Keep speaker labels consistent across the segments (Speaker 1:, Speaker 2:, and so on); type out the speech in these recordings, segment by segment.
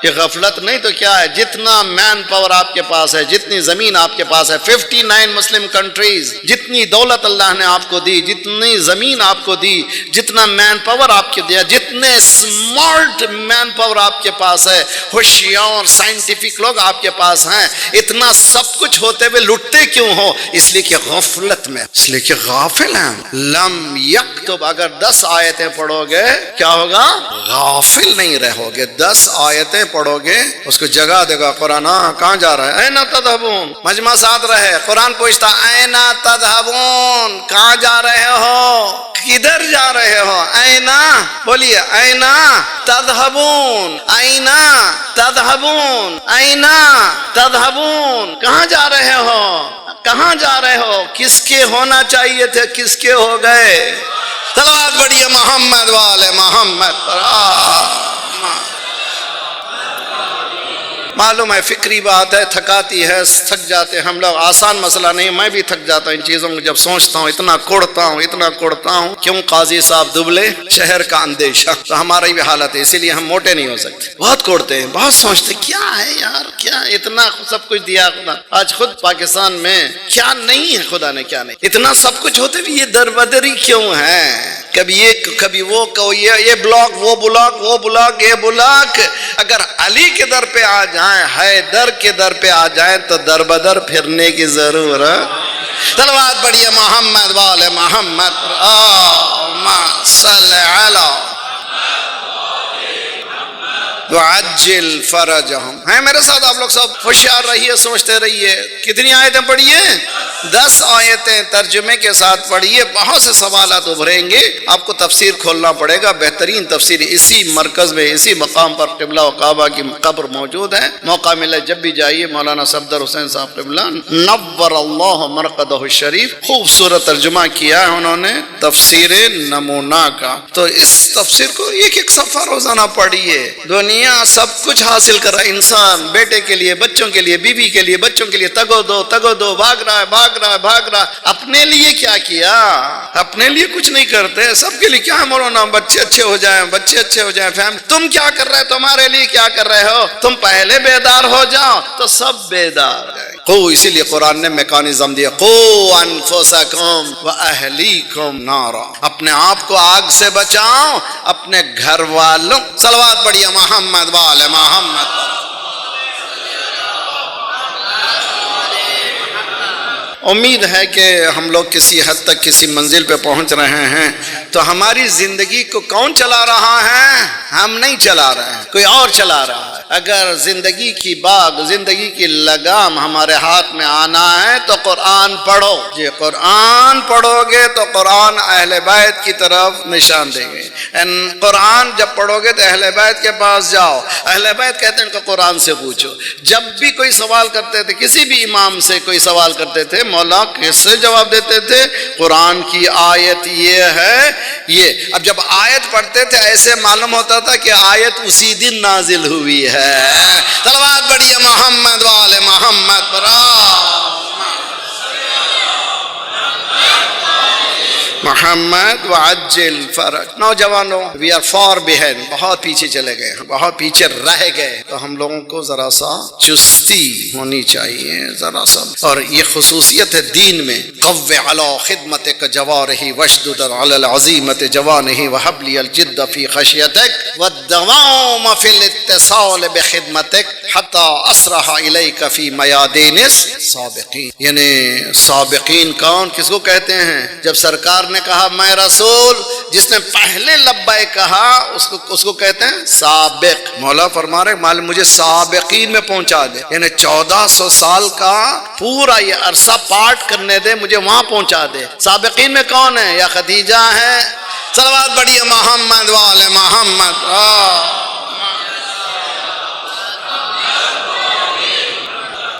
Speaker 1: یہ غفلت نہیں تو کیا ہے؟ جتنا مین پاور آپ کے پاس ہے، جتنی زمین آپ کے پاس ہے، 59 مسلم کنٹریز، جتنی دولت اللہ نے آپ کو دی، جتنی زمین آپ کو دی، جتنا مین پاور آپ کو دیا، جتنے اسمارٹ مین پاور آپ کے پاس ہے، ہوشیار سائنٹیفک لوگ آپ کے پاس ہیں، اتنا سب کچھ ہوتے ہوئے لٹتے کیوں ہو؟ اس لیے کہ غفلت میں، اس لیے کہ غافل ہیں۔ لم یکتب، اگر 10 آیتیں پڑھو گے کیا ہوگا؟ غافل نہیں رہو گے۔ 10 آیتیں پڑھو گے، اس کو جگہ دے گا قرآن، کہاں جا رہا ہے؟ اینا تذہبون، مجمع ساتھ رہے، قرآن پوچھتا اینا تذہبون، کہاں جا رہے ہو؟ کدھر جا رہے ہو؟ اینا، بولیے اینا تذہبون، اینا تذہبون، اینا تذہبون، کہاں جا رہے ہو؟ کہاں جا رہے ہو؟ کس کے ہونا چاہیے تھے، کس کے ہو گئے؟ صلوات پڑھیے محمد والے محمد پر۔ معلوم ہے فکری بات ہے، تھکاتی ہے، تھک جاتے ہیں ہم لوگ، آسان مسئلہ نہیں، میں بھی تھک جاتا ہوں ان چیزوں کو جب سوچتا ہوں، اتنا کوڑتا ہوں، کیوں قاضی صاحب دبلے شہر کا اندیشہ، تو ہماری بھی حالت ہے، اسی لیے ہم موٹے نہیں ہو سکتے، بہت کوڑتے ہیں، بہت سوچتے ہیں کیا ہے یار، کیا اتنا سب کچھ دیا خدا، آج خود پاکستان میں کیا نہیں ہے، خدا نے کیا نہیں، اتنا سب کچھ ہوتے بھی یہ دربدری کیوں ہے؟ کبھی یہ کبھی وہ، یہ بلاک وہ بلاک، وہ بلاک یہ بلاک، اگر علی کے در پہ آ جائیں، حیدر کے در پہ آ جائیں تو در بدر پھرنے کی ضرورت۔ صلوات پڑھیے محمد والے محمد، اللہم صل علی وعجل فرجہم۔ ہیں میرے ساتھ آپ لوگ سب؟ ہوشیار رہیے، سوچتے رہیے۔ کتنی آیتیں پڑھیے؟ 10 آیتیں ترجمے کے ساتھ پڑھیے، بہت سے سوالات ابھریں گے، آپ کو تفسیر کھولنا پڑے گا، بہترین تفسیر اسی مرکز میں، اسی مقام پر قبلہ و کعبہ کی قبر موجود ہے، موقع ملے جب بھی جائیے، مولانا صفدر حسین صاحب قبلہ نور اللہ مرقدہ الشریف، خوبصورت ترجمہ کیا ہے انہوں نے تفسیر نمونہ کا، تو اس تفسیر کو ایک ایک صفحہ روزانہ پڑھیے۔ دنیا سب کچھ حاصل کر رہا ہے انسان، بیٹے کے لیے، بچوں کے لیے، بیوی کے لیے، بچوں کے لیے، تگو دو، بھاگ رہا ہے، اپنے لیے کیا کیا؟ اپنے لیے کچھ نہیں کرتے، سب کے لیے کیا ہے مولانا؟ بچے اچھے ہو جائیں، فیملی، تم کیا کر رہے ہو؟ تمہارے لیے کیا کر رہے ہو؟ تم پہلے بیدار ہو جاؤ تو سب بیدار ہے۔ اسی لیے قرآن نے میکانزم دیا، قو انفسکم واہلیکم نارا، اپنے آپ کو آگ سے بچاؤ، اپنے گھر والوں، صلوات پڑھیے محمد والے محمد۔ امید ہے کہ ہم لوگ کسی حد تک کسی منزل پہ پہنچ رہے ہیں، تو ہماری زندگی کو کون چلا رہا ہے؟ ہم نہیں چلا رہے ہیں، کوئی اور چلا رہا ہے۔ اگر زندگی کی باغ، زندگی کی لگام ہمارے ہاتھ میں آنا ہے تو قرآن پڑھو، جی قرآن پڑھو گے تو قرآن اہل بیت کی طرف نشان دیں گے۔ قرآن جب پڑھو گے تو اہل بیت کے پاس جاؤ، اہل بیت کہتے ہیں ان کو قرآن سے پوچھو۔ جب بھی کوئی سوال کرتے تھے، کسی بھی امام سے کوئی سوال کرتے تھے، مولا کس سے جواب دیتے تھے؟ قرآن کی آیت یہ ہے یہ۔ اب جب آیت پڑھتے تھے ایسے معلوم ہوتا تھا کہ آیت اسی دن نازل ہوئی ہے۔ صلوات پڑھیے محمد والے محمد پر۔ محمد وعجل فرج۔ نوجوانوں، وی آر فار بیہائنڈ، بہت پیچھے چلے گئے، بہت پیچھے رہ گئے، تو ہم لوگوں کو ذرا سا چستی ہونی چاہیے، ذرا سا، اور یہ خصوصیت ہے دین میں۔ قو علی خدمتک جوارحی واشدد علی العزیمۃ جوانحی وہب لی الجد فی خشیتک والدوام فی الاتصال بخدمتک حتی اسرح الیک فی میادین السابقین۔ یعنی سابقین کون، کس کو کہتے ہیں؟ جب سرکار نے کہا میں رسول، جس نے پہلے لبیک کہا اس کو کہتے ہیں سابق۔ مولا فرما رہے مال مجھے سابقین میں پہنچا دے، یعنی 1400 سال کا پورا یہ عرصہ پاٹ کرنے دے، مجھے وہاں پہنچا دے۔ سابقین میں کون ہے؟ یا خدیجہ ہے، صلوات پڑھیے محمد والے محمد۔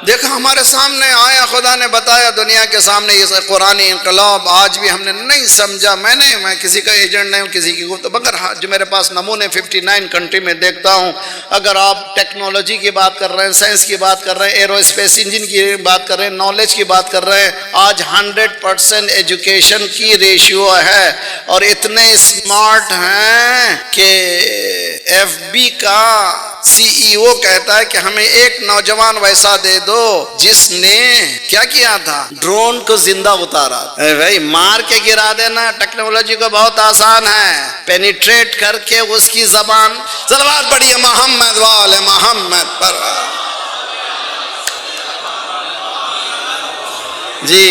Speaker 1: دیکھا ہمارے سامنے آیا، خدا نے بتایا دنیا کے سامنے یہ قرآنی انقلاب، آج بھی ہم نے نہیں سمجھا۔ میں کسی کا ایجنٹ نہیں ہوں، کسی کی تو مگر جو میرے پاس نمونے 59 کنٹری میں دیکھتا ہوں، اگر آپ ٹیکنالوجی کی بات کر رہے ہیں، سائنس کی بات کر رہے ہیں، ایرو اسپیس انجن کی بات کر رہے ہیں، نالج کی بات کر رہے ہیں، آج 100% ایجوکیشن کی ریشیو ہے، اور اتنے اسمارٹ ہیں کہ FB کا سی ای او کہتا ہے کہ ہمیں ایک نوجوان ویسا دے دو جس نے کیا کیا تھا، ڈرون کو زندہ اتارا. بھائی مار کے گرا دینا ٹیکنالوجی کو بہت آسان ہے، پینیٹریٹ کر کے اس کی زبان. صلوات پڑھیے محمد وآل محمد پر. جی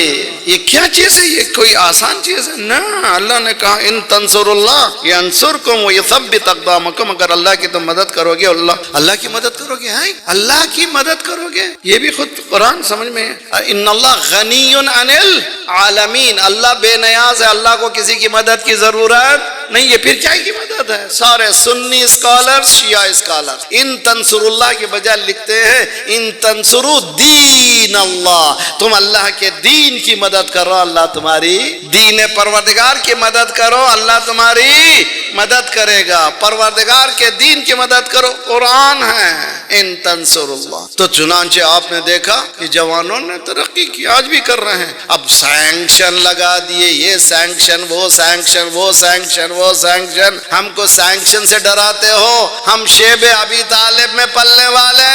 Speaker 1: یہ کیا چیز ہے، یہ کوئی آسان چیز ہے؟ نہ، اللہ نے کہا ان تنصر اللہ ینصرکم ویثبت اقدامکم، اگر اللہ کی تم مدد کرو گے، اللہ کی مدد کرو گے، اللہ کی مدد کرو گے. یہ بھی خود قرآن سمجھ میں ہے. ان اللہ غنی عن العالمین، اللہ بے نیاز ہے، اللہ کو کسی کی مدد کی ضرورت نہیں ہے. پھر کیا کی مدد ہے؟ سارے سنی اسکالر، شیعہ اسکالر ان تنصر اللہ کے بجائے لکھتے ہیں ان تنصروا دین اللہ، تم اللہ کے دین کی مدد کرو، اللہ تمہاری دین پروردگار کی مدد کرو، اللہ تمہاری مدد کرے گا. پروردگار کے دین کی مدد کرو، قرآن ہے ان تنصر اللہ. تو چنانچہ آپ نے دیکھا کہ جوانوں نے ترقی کی، آج بھی کر رہے ہیں. اب سینکشن لگا دیے، یہ سینکشن، وہ سینکشن، وہ سینکشن، وہ سینکشن. ہم کو سینکشن سے ڈراتے ہو، ہم شیب ابی طالب میں پلنے والے.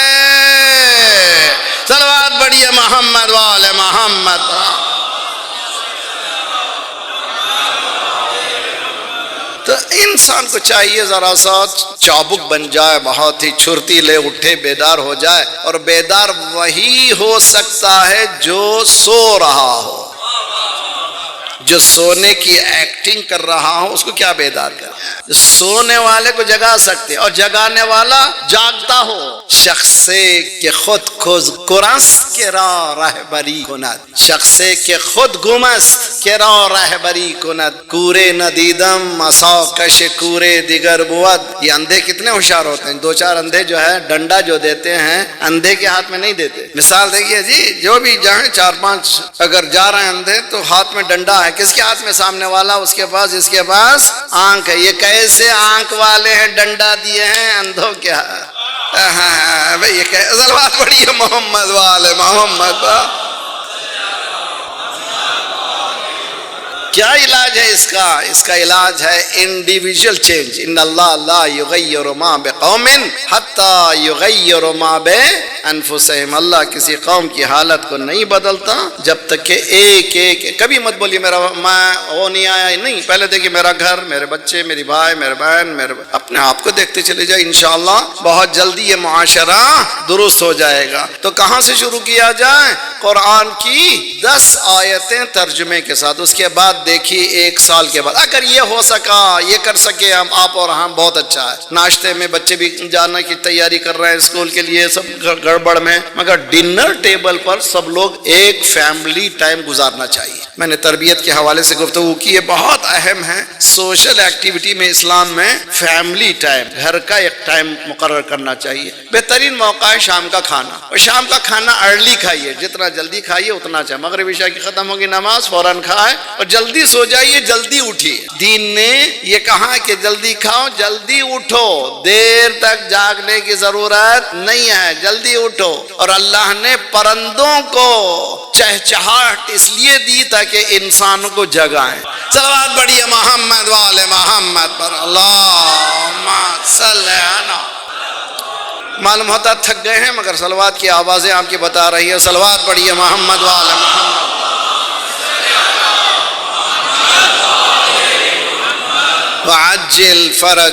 Speaker 1: صلوات پڑھیے محمد والے محمد. تو انسان کو چاہیے ذرا سا چابک بن جائے، بہت ہی چھرتی لے اٹھے، بیدار ہو جائے. اور بیدار وہی ہو سکتا ہے جو سو رہا ہو. جو سونے کی ایکٹنگ کر رہا ہو اس کو کیا بیدار کر؟ سونے والے کو جگا سکتے، اور جگانے والا جاگتا ہو. شخص کے خود کرس کے را رہبری کند، شخص کے خود گمس کے را رہبری کند. کورے ندیدم مساکش کورے دیگر بود. یہ اندھے کتنے ہوشیار ہوتے ہیں. دو چار اندھے جو ہے ڈنڈا جو دیتے ہیں اندھے کے ہاتھ میں نہیں دیتے. مثال دیکھیے جی، جو بھی جائیں چار پانچ اگر جا رہے ہیں اندھے تو ہاتھ میں ڈنڈا ہے. کس کے ہاتھ میں؟ سامنے والا، اس کے پاس، اس کے پاس آنکھ ہے. یہ کیسے آنکھ والے ہیں ڈنڈا دیے ہیں اندھوں کیا؟ بھئی یہ صلوات پڑھیے محمد والے محمد. کیا علاج ہے اس کا؟ اس کا علاج ہے انڈیویجول چینج. ان اللہ لا یغیر ما بقوم حتی یغیر ما بانفسہم. اللہ کسی قوم کی حالت کو نہیں بدلتا جب تک کہ ایک کبھی مت بولیے میرا میں وہ نہیں آیا، نہیں. پہلے دیکھیے میرا گھر، میرے بچے، میری بھائی، میرے بہن، اپنے آپ کو دیکھتے چلے جائے. انشاءاللہ بہت جلدی یہ معاشرہ درست ہو جائے گا. تو کہاں سے شروع کیا جائے؟ قرآن کی 10 آیتیں ترجمے کے ساتھ. اس کے بعد دیکھیے 1 سال کے بعد اگر یہ ہو سکا، یہ کر سکے ہم، آپ اور ہم، بہت اچھا ہے. ناشتے میں بچے بھی جانے کی تیاری کر رہے ہیں اسکول کے لیے، سب گڑبڑ میں، مگر ڈنر ٹیبل پر سب لوگ ایک فیملی ٹائم گزارنا چاہیے. میں نے تربیت کے حوالے سے گفتگو کی، یہ بہت اہم ہے. سوشل ایکٹیویٹی میں اسلام میں فیملی ٹائم، گھر کا ایک ٹائم مقرر کرنا چاہیے. بہترین موقع ہے شام کا کھانا، اور شام کا کھانا ارلی کھائیے، جتنا جلدی کھائیے اتنا اچھا. مغرب عشاء کی ختم ہوگی نماز، فوراً کھائے اور جلدی سو جائیے، جلدی اٹھیے. دین نے یہ کہا کہ جلدی کھاؤ، جلدی اٹھو، دیر تک جاگنے کی ضرورت نہیں ہے، جلدی اٹھو. اور اللہ نے پرندوں کو چہچہاہٹ اس لیے دی تاکہ انسانوں کو جگائیں. صلوات پڑھیے محمد والے محمد پر. اللہم صلی علی. معلوم ہوتا تھک گئے ہیں مگر صلوات کی آوازیں آپ کی بتا رہی ہے. صلوات پڑھیے محمد والے محمد. وعجل فرج